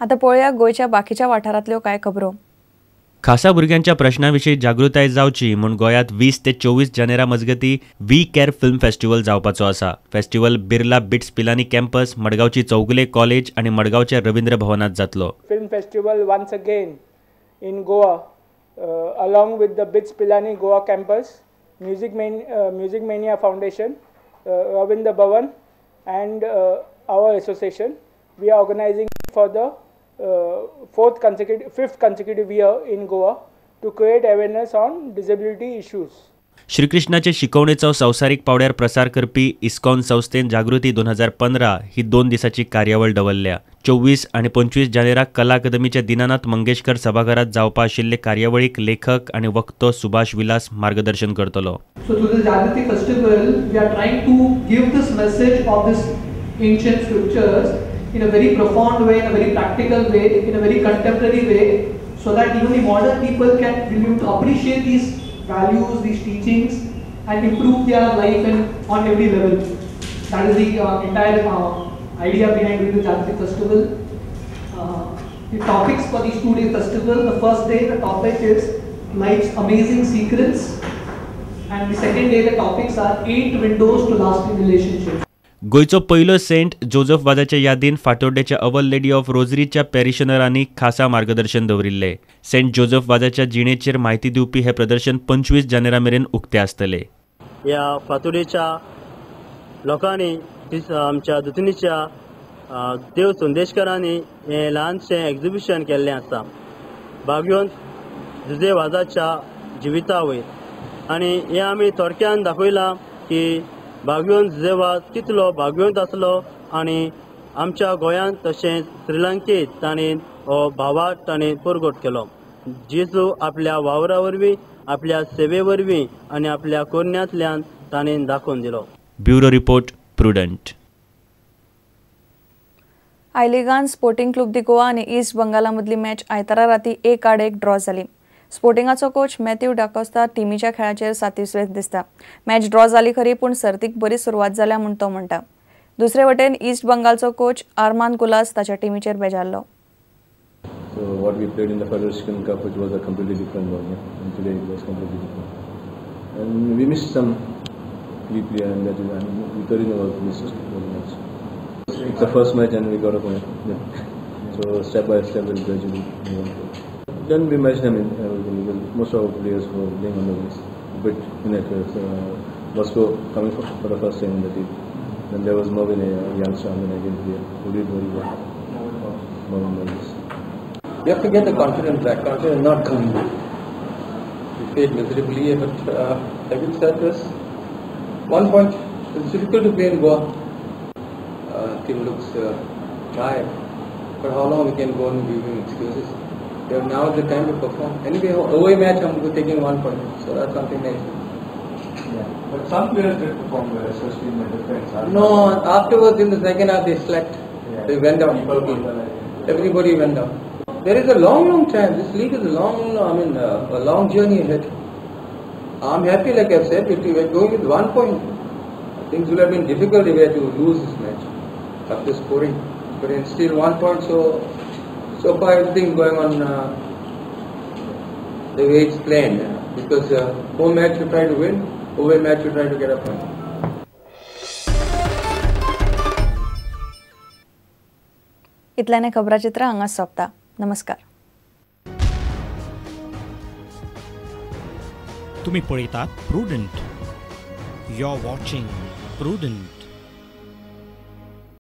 आता पळोवया गोयच्या बाकीच्या वाठारांतल्यो कांय खबरो. खासा भुरग्यांच्या प्रश्नांविशीं जागृताय जावची म्हूण गोंयांत 20 ते 24 जानेरा मजगतीं वी कॅर फिल्म फेस्टिवल जावपाचो आसा. फेस्टिवल बिर्ला बिट्स पिलानी कॅम्पस, मडगांवची चौगुले कॉलेज आनी मडगांवच्या रवींद्र भवनांत जातलो. Film festival once again in Goa along with the BITS Pilani Goa campus, Music Mania Foundation, Ravindra Bhavan and our association. We are organizing for the fifth consecutive year in Goa to create awareness on disability issues. श्रीकृष्णाचे शिकवणेचो संवसारीक पावड्यार प्रसार करपी ISKCON संस्थेन जागृती 2015 ही 2 दिसांची कार्यावळ दवरल्या. 24 आनी 25 जानेराक कला अकादमीच्या दिनानाथ मंगेशकर सभाघरांत जावपा आशिल्ले कार्यावळीक लेखक आनी वक्तो सुभाष विलास मार्गदर्शन करतलो. So to the Jagrati festival, we are trying to give this message of this ancient scriptures in a very profound way, in a very practical way, in a very contemporary way, so that even the modern people can begin to appreciate these values, these teachings, and improve their life and on every level. That is the entire idea behind the Jagrati festival. The topics for these 2-day festival: the first day, the topic is life's amazing secrets, and the second day, the topics are 8 windows to lasting relationships. गोयचो पयलो Saint Joseph वाजाच्या यादीन फातोर्डेच्या अवर lady of रोझरीच्या पॅरिशनरांनी खासा मार्गदर्शन दवरिल्ले. Saint Joseph वाजाच्या जिणेचेर म्हायती दिवपी हे प्रदर्शन 25 जानेरा मेरेन उक्ते आसतले. ह्या फातोर्डेच्या लोकांनी आमच्या दुतनीच्या देव संदेशकारांनी हे ल्हानशें एक्झिबिशन केल्लें आसा भागवंत जुझे वाजाच्या जिविता वयर. आनी हें आमी थोडक्यान दाखयलां की भागवंत जुझेवाज कितलो भागवंत आसलो आनी आमच्या गोंयांत तशेंच श्रीलंकेत ताणें हो भावार्थ ताणें परगट केलो. जेजू आपल्या वावरा वरवीं, आपल्या सेवे वरवीं आनी आपल्या कोन्यांतल्यान ताणें दाखोवन दिलो. Bureau report Prudent. आय लिगान स्पोर्टिंग क्लब दी गोवा आनी ईस्ट बंगाला मदली मॅच आयतारा राती 1-1 ड्रॉ जाली. स्पोर्टिंगाचो कोच मॅथ्यू डाकोस्ता टिमीच्या खेळाचेर सातिस्वेत दिसता. मॅच ड्रॉ जाली खरी पूण सर्तीक बरी सुरवात जाल्या म्हूण तो म्हणटा. दुसरे वटेन ईस्ट बंगालचो कोच आरमान कुलास ताच्या टिमीचेर बेजारलो. So what we played in the Federation Cup, which was a completely different one, and today it was completely different. And we missed some key player, and that is, we thoroughly was missed very much. It's the first match, and we got a point. Yeah. So step by step, we'll gradually move on. Then we matched them in most of our players were playing on the wings, but Bosco coming for the first time in the team. Then there was Mervyn, a youngster, and again here who did very well. Mervyn Moses. You have to get the confidence back. Confidence not coming back. We failed miserably, but having said this, 1 point. It's difficult to play in Goa. Team looks tired, but how long we can go on giving excuses? Now is the time to perform. Anyway, away match I'm taking 1 point, so that's something nice. Yeah, but some players did perform well, especially in the defense. No, afterwards in the second half they slacked. Yeah. They went down. Everybody went down. There is a long time. This league is a long journey ahead. I'm happy, like I've said, if we were going with 1 point, things would have been difficult if we had to lose this match after scoring. But it's still 1 point, so far everything going on the way it's planned. Because home match you try to win, away match you try to get a point. इतल्याने खबराचित्र हांगाच सोंपता. नमस्कार. तुम्ही पळयतात Prudent. You are watching prudent.